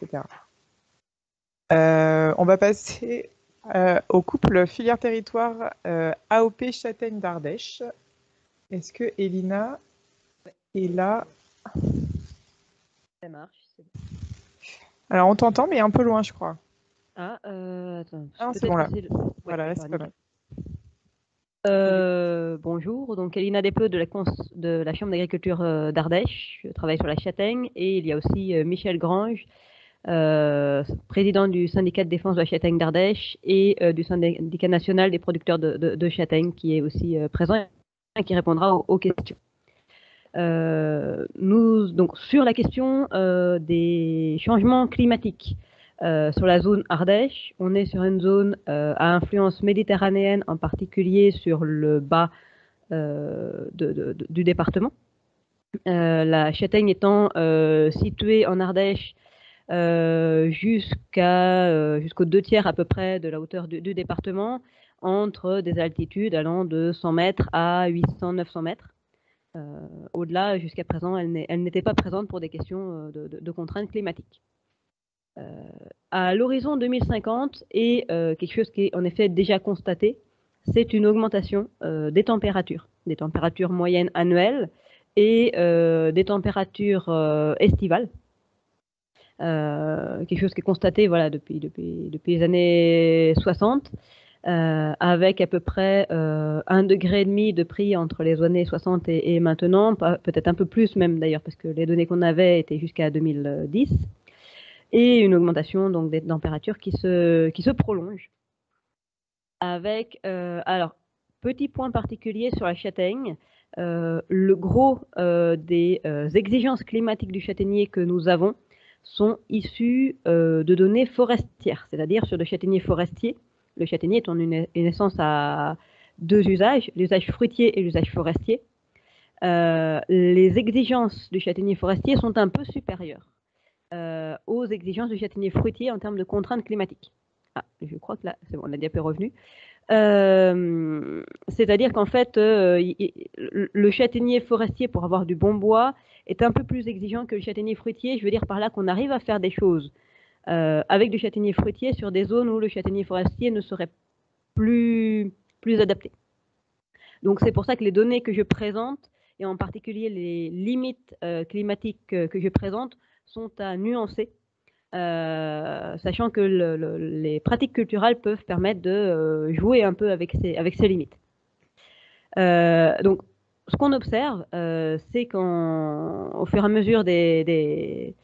etc. On va passer au couple filière-territoire AOP Châtaigne d'Ardèche. Est-ce que Elina est là? Ça marche. Alors, on t'entend, mais un peu loin, je crois. Ah, attends. Ah, c'est bon, là. Ouais, voilà, là, c'est pas mal. Bonjour, donc Elina Despleux de la Chambre d'agriculture d'Ardèche. Je travaille sur la châtaigne et il y a aussi Michel Grange, président du syndicat de défense de la châtaigne d'Ardèche et du syndicat national des producteurs de châtaigne qui est aussi présent et qui répondra aux questions. Donc, sur la question des changements climatiques sur la zone Ardèche, on est sur une zone à influence méditerranéenne, en particulier sur le bas du département. La châtaigne étant située en Ardèche jusqu'aux 2/3 à peu près de la hauteur du département, entre des altitudes allant de 100 mètres à 800-900 mètres. Au-delà, jusqu'à présent, elle n'était pas présente pour des questions de contraintes climatiques. À l'horizon 2050, et quelque chose qui est en effet déjà constaté, c'est une augmentation des températures moyennes annuelles et des températures estivales. Quelque chose qui est constaté voilà, depuis les années 60. Avec à peu près 1,5 degré de prix entre les années 60 et maintenant, peut-être un peu plus même d'ailleurs, parce que les données qu'on avait étaient jusqu'à 2010, et une augmentation donc, des températures qui se prolonge. Avec, alors, petit point particulier sur la châtaigne, le gros des exigences climatiques du châtaignier que nous avons sont issues de données forestières, c'est-à-dire sur le châtaignier forestier. Le châtaignier étant une essence à deux usages, l'usage fruitier et l'usage forestier. Les exigences du châtaignier forestier sont un peu supérieures aux exigences du châtaignier fruitier en termes de contraintes climatiques. Ah, je crois que là, c'est bon, la diapo est revenue. C'est-à-dire qu'en fait, le châtaignier forestier, pour avoir du bon bois, est un peu plus exigeant que le châtaignier fruitier. Je veux dire par là qu'on arrive à faire des choses avec du châtaignier fruitier sur des zones où le châtaignier forestier ne serait plus adapté. Donc c'est pour ça que les données que je présente, et en particulier les limites climatiques que je présente, sont à nuancer, sachant que les pratiques culturelles peuvent permettre de jouer un peu avec ces limites. Donc ce qu'on observe, c'est qu'au fur et à mesure des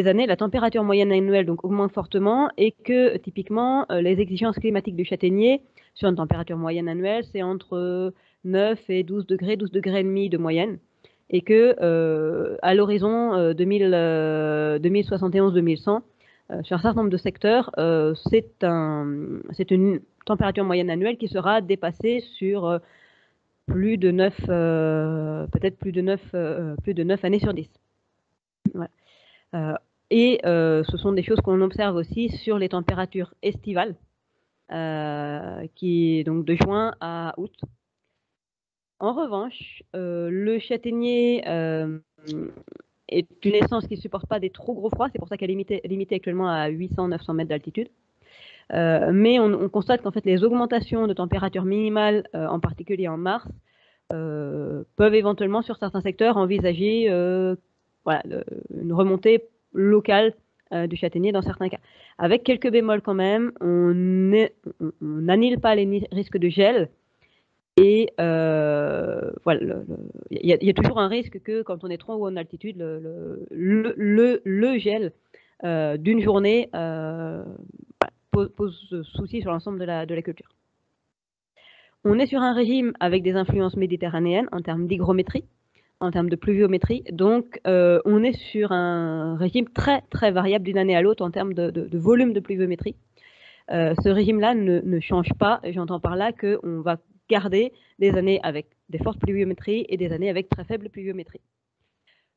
années, la température moyenne annuelle donc, augmente fortement et que typiquement les exigences climatiques du châtaignier sur une température moyenne annuelle, c'est entre 9 et 12 degrés, 12 degrés et demi de moyenne, et que à l'horizon 2071-2100, sur un certain nombre de secteurs, c'est une température moyenne annuelle qui sera dépassée sur plus de 9, peut-être plus de 9 années sur 10. Voilà. Et ce sont des choses qu'on observe aussi sur les températures estivales, qui est donc de juin à août. En revanche, le châtaignier est une essence qui ne supporte pas des trop gros froids, c'est pour ça qu'elle est limitée actuellement à 800-900 mètres d'altitude. Mais on constate qu'en fait les augmentations de température minimale, en particulier en mars, peuvent éventuellement sur certains secteurs envisager voilà, une remontée locale du châtaignier dans certains cas. Avec quelques bémols quand même, on n'annule pas les risques de gel. Et voilà, il y a toujours un risque que quand on est trop haut en altitude, le gel d'une journée pose souci sur l'ensemble de la culture. On est sur un régime avec des influences méditerranéennes en termes d'hygrométrie, en termes de pluviométrie. Donc, on est sur un régime très, très variable d'une année à l'autre en termes de volume de pluviométrie. Ce régime-là ne change pas. J'entends par là qu'on va garder des années avec des fortes pluviométries et des années avec très faible pluviométrie.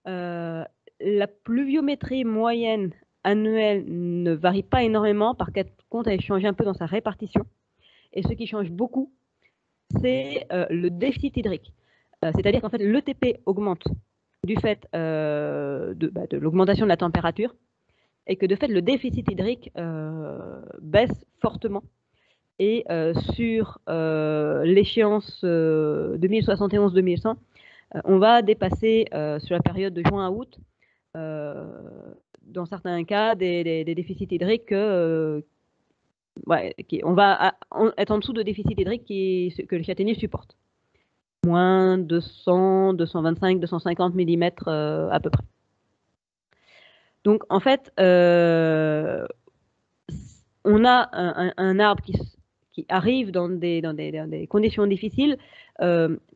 La pluviométrie moyenne annuelle ne varie pas énormément. Par contre, elle change un peu dans sa répartition. Et ce qui change beaucoup, c'est le déficit hydrique. C'est-à-dire qu'en fait, l'ETP augmente du fait de l'augmentation de la température, et que de fait, le déficit hydrique baisse fortement. Et sur l'échéance 2071-2100, on va dépasser sur la période de juin à août, dans certains cas, des déficits hydriques on va être en dessous de déficit hydrique que le châtaignier supporte. Moins 200, 225, 250 mm à peu près. Donc, en fait, on a un arbre qui arrive dans des conditions difficiles,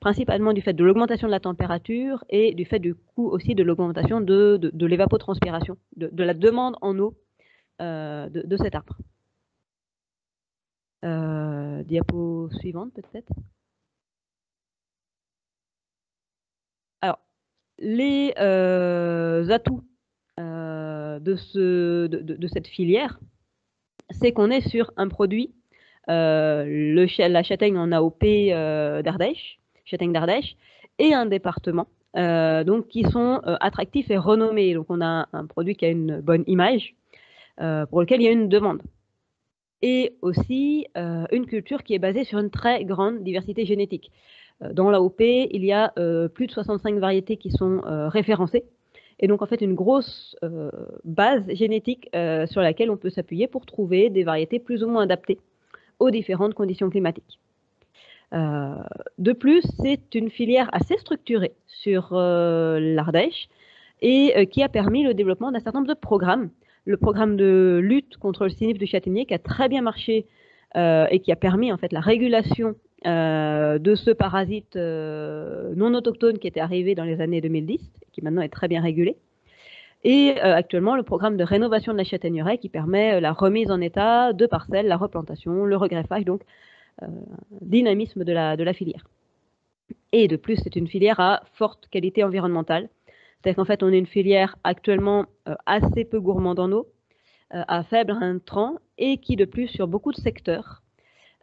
principalement du fait de l'augmentation de la température et du fait du coup aussi de l'augmentation de l'évapotranspiration, de la demande en eau de cet arbre. Diapo suivante peut-être. Alors, les atouts de cette filière, c'est qu'on est sur un produit, la châtaigne en AOP d'Ardèche, châtaigne d'Ardèche, et un département, donc qui sont attractifs et renommés. Donc on a un produit qui a une bonne image, pour lequel il y a une demande. Et aussi une culture qui est basée sur une très grande diversité génétique. Dans l'AOP, il y a plus de 65 variétés qui sont référencées. Et donc, en fait, une grosse base génétique sur laquelle on peut s'appuyer pour trouver des variétés plus ou moins adaptées aux différentes conditions climatiques. De plus, c'est une filière assez structurée sur l'Ardèche et qui a permis le développement d'un certain nombre de programmes. Le programme de lutte contre le sinif du châtaignier qui a très bien marché et qui a permis en fait la régulation de ce parasite non autochtone qui était arrivé dans les années 2010, qui maintenant est très bien régulé. Et actuellement, le programme de rénovation de la châtaigneraie qui permet la remise en état de parcelles, la replantation, le regreffage, donc dynamisme de la filière. Et de plus, c'est une filière à forte qualité environnementale. C'est-à-dire qu'en fait, on est une filière actuellement assez peu gourmande en eau, à faible intrant, et qui de plus, sur beaucoup de secteurs,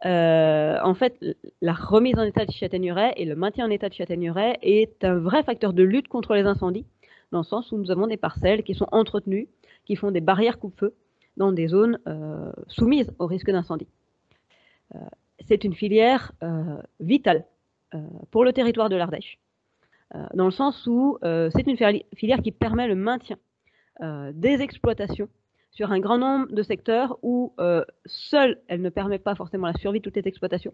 en fait, la remise en état de châtaigneraie et le maintien en état de châtaigneraie est un vrai facteur de lutte contre les incendies, dans le sens où nous avons des parcelles qui sont entretenues, qui font des barrières coupe-feu dans des zones soumises au risque d'incendie. C'est une filière vitale pour le territoire de l'Ardèche, dans le sens où c'est une filière qui permet le maintien des exploitations sur un grand nombre de secteurs où seule elle ne permet pas forcément la survie de toutes les exploitations,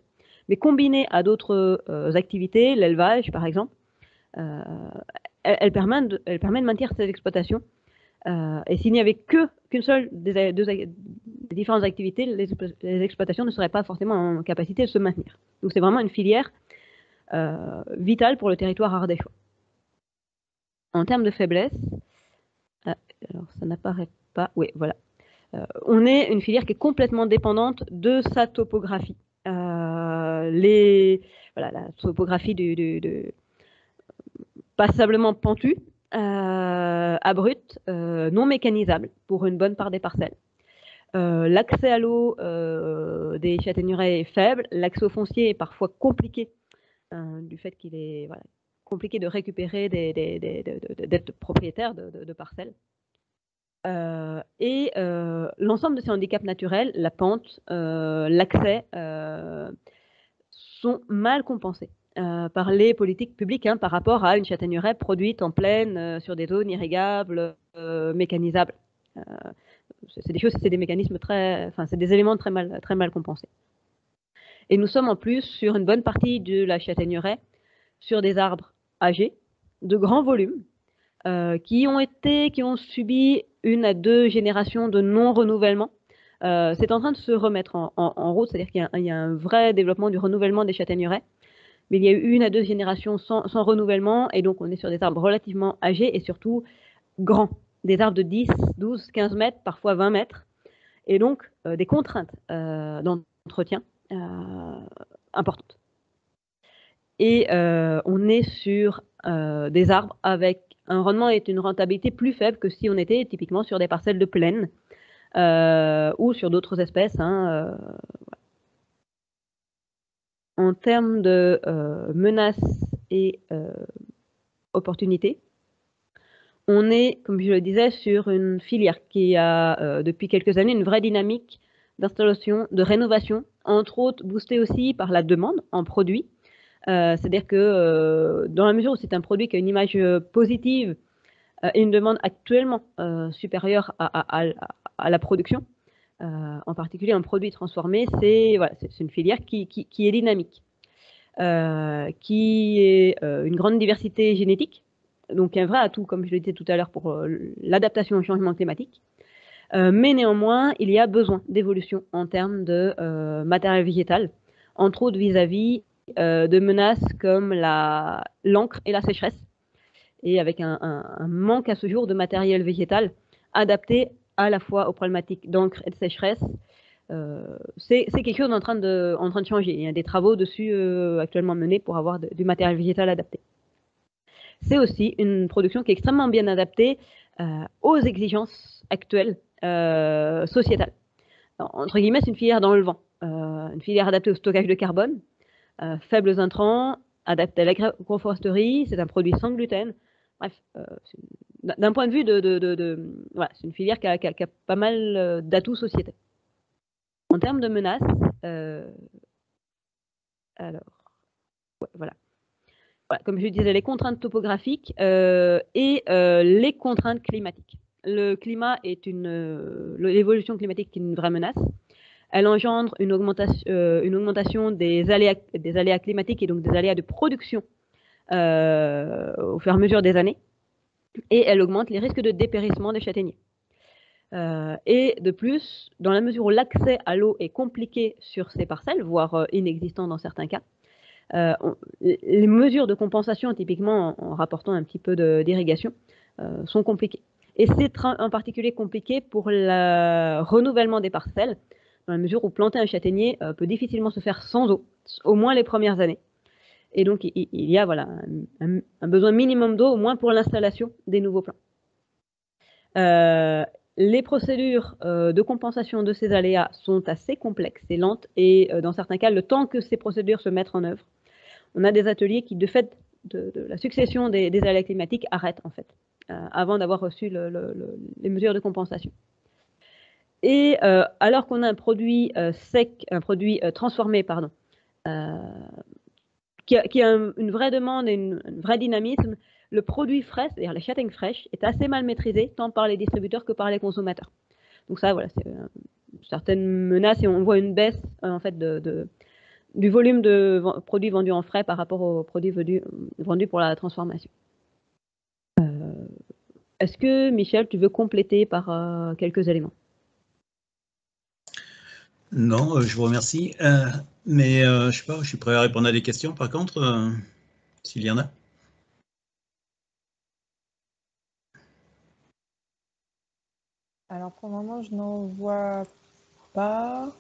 mais combinée à d'autres activités, l'élevage par exemple, elle permet de maintenir ces exploitations. Et s'il n'y avait qu'une seule des différentes activités, les exploitations ne seraient pas forcément en capacité de se maintenir. Donc c'est vraiment une filière vitale pour le territoire ardéchois. En termes de faiblesse, alors ça n'apparaît pas, oui voilà. On est une filière qui est complètement dépendante de sa topographie. La topographie passablement pentue, abrupte, non mécanisable pour une bonne part des parcelles. L'accès à l'eau des châtaigneraies est faible, l'accès au foncier est parfois compliqué, du fait qu'il est compliqué de récupérer, d'être propriétaire de parcelles. Et l'ensemble de ces handicaps naturels, la pente, l'accès, sont mal compensés par les politiques publiques par rapport à une châtaigneraie produite en plaine sur des zones irrigables, mécanisables. C'est des mécanismes c'est des éléments très mal compensés. Et nous sommes en plus sur une bonne partie de la châtaigneraie sur des arbres âgés, de grand volume, qui ont subi 1 à 2 générations de non-renouvellement. C'est en train de se remettre en route, c'est-à-dire qu'il y a un vrai développement du renouvellement des châtaigneraies, mais il y a eu 1 à 2 générations sans renouvellement, et donc on est sur des arbres relativement âgés et surtout grands, des arbres de 10, 12, 15 mètres, parfois 20 mètres, et donc des contraintes d'entretien importantes. Et on est sur des arbres avec un rendement et une rentabilité plus faible que si on était typiquement sur des parcelles de plaine ou sur d'autres espèces. Voilà. En termes de menaces et opportunités, on est, comme je le disais, sur une filière qui a depuis quelques années une vraie dynamique d'installation, de rénovation, entre autres boostée aussi par la demande en produits. C'est-à-dire que dans la mesure où c'est un produit qui a une image positive et une demande actuellement supérieure à la production, en particulier un produit transformé, c'est voilà, une filière qui est dynamique, qui est une grande diversité génétique, donc un vrai atout, comme je le disais tout à l'heure, pour l'adaptation au changement climatique. Mais néanmoins, il y a besoin d'évolution en termes de matériel végétal, entre autres vis-à-vis de menaces comme l'encre et la sécheresse, et avec un manque à ce jour de matériel végétal adapté à la fois aux problématiques d'encre et de sécheresse. C'est quelque chose en train de changer. Il y a des travaux dessus actuellement menés pour avoir du matériel végétal adapté. C'est aussi une production qui est extrêmement bien adaptée aux exigences actuelles sociétales. Alors, entre guillemets, c'est une filière dans le vent. Une filière adaptée au stockage de carbone, faibles intrants, adaptée à l'agroforesterie, c'est un produit sans gluten. Bref, d'un point de vue voilà, c'est une filière qui a pas mal d'atouts sociétaux. En termes de menaces, alors, ouais, voilà. Voilà, comme je disais, les contraintes topographiques et les contraintes climatiques. Le climat est l'évolution climatique est une vraie menace. Elle engendre une augmentation des aléas climatiques et donc des aléas de production au fur et à mesure des années. Et elle augmente les risques de dépérissement des châtaigniers. Et de plus, dans la mesure où l'accès à l'eau est compliqué sur ces parcelles, voire inexistant dans certains cas, les mesures de compensation, typiquement en rapportant un petit peu d'irrigation, sont compliquées. Et c'est en particulier compliqué pour le renouvellement des parcelles, dans la mesure où planter un châtaignier peut difficilement se faire sans eau, au moins les premières années. Et donc, il y a voilà, un besoin minimum d'eau, au moins pour l'installation des nouveaux plants. Les procédures de compensation de ces aléas sont assez complexes et lentes, et dans certains cas, le temps que ces procédures se mettent en œuvre, on a des ateliers qui, de fait de la succession des aléas climatiques, arrêtent en fait, avant d'avoir reçu les mesures de compensation. Et alors qu'on a un produit sec, un produit transformé, pardon, qui a une vraie demande et un vrai dynamisme, le produit frais, c'est-à-dire les châtaignes fraîches, est assez mal maîtrisé, tant par les distributeurs que par les consommateurs. Donc ça, voilà, c'est certaines menaces, et on voit une baisse en fait du volume de produits vendus en frais par rapport aux produits vendus pour la transformation. Est-ce que, Michel, tu veux compléter par quelques éléments? Non, je vous remercie. Mais je ne sais pas, je suis prêt à répondre à des questions par contre, s'il y en a. Alors pour le moment, je n'en vois pas.